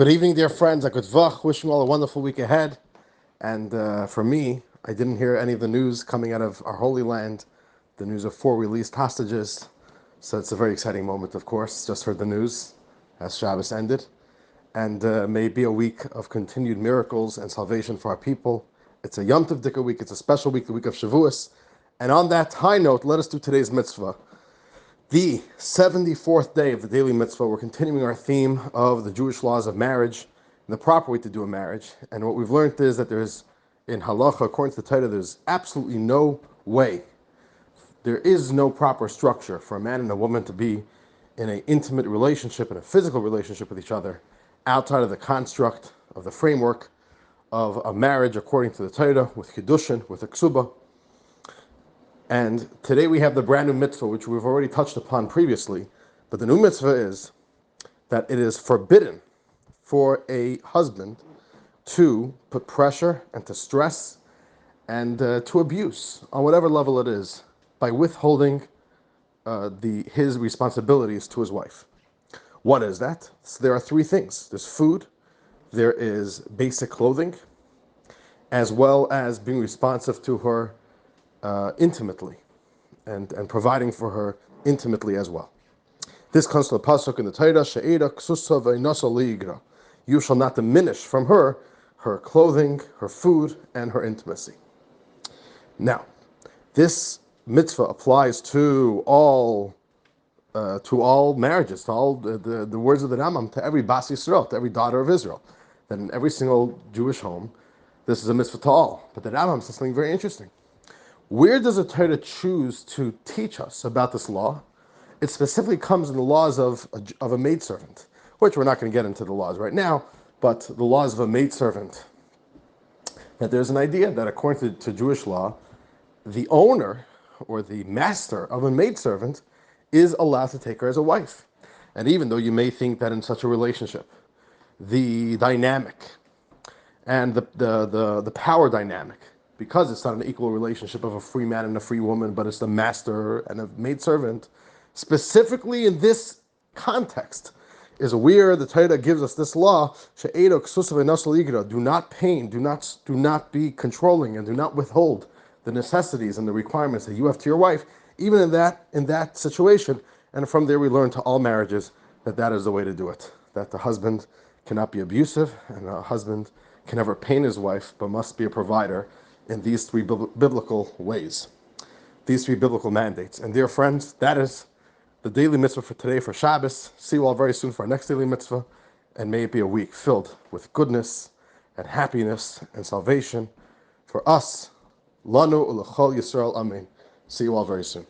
Good evening, dear friends. A good vach. Wishing you all a wonderful week ahead. And for me, I didn't hear any of the news coming out of our Holy Land, the news of 4 released hostages. So it's a very exciting moment, of course. Just heard the news as Shabbos ended. And may it be a week of continued miracles and salvation for our people. It's a Yom Tov Dika week. It's a special week, the week of Shavuos. And on that high note, let us do today's mitzvah. The 74th day of the Daily Mitzvah. We're continuing our theme of the Jewish laws of marriage and the proper way to do a marriage. And what we've learned is that there's, in halacha, according to the Torah, there's absolutely no way, there is no proper structure for a man and a woman to be in an intimate relationship, in a physical relationship with each other, outside of the construct of the framework of a marriage according to the Torah, with Kiddushin, with a Ksuba. And today we have the brand new mitzvah, which we've already touched upon previously. But the new mitzvah is that it is forbidden for a husband to put pressure and to stress and to abuse on whatever level it is by withholding his responsibilities to his wife. What is that? So there are three things. There's food, there is basic clothing, as well as being responsive to her intimately and providing for her intimately as well. This comes from the pasuk in the Torah, She'eda ksusa ve'inosa liigra. You shall not diminish from her clothing, her food, and her intimacy. Now, this mitzvah applies to all marriages, to all the words of the Rambam, to every Bas Yisrael, to every daughter of Israel. That in every single Jewish home, this is a mitzvah to all. But the Rambam says something very interesting. Where does the Torah choose to teach us about this law? It specifically comes in the laws of a maidservant, which we're not going to get into the laws right now, but the laws of a maidservant. That there's an idea that according to Jewish law, the owner or the master of a maidservant is allowed to take her as a wife. And even though you may think that in such a relationship, the dynamic and the power dynamic, because it's not an equal relationship of a free man and a free woman, but it's the master and a maidservant, specifically in this context, is where the Torah gives us this law, do not pain, do not be controlling, and do not withhold the necessities and the requirements that you have to your wife, even in that situation. And from there we learn to all marriages that is the way to do it, that the husband cannot be abusive, and a husband can never pain his wife, but must be a provider in these three biblical ways, these three biblical mandates. And dear friends, that is the daily mitzvah for today, for Shabbos. See you all very soon for our next daily mitzvah, and may it be a week filled with goodness and happiness and salvation for us. Lanu ulechol Yisrael, amen. See you all very soon.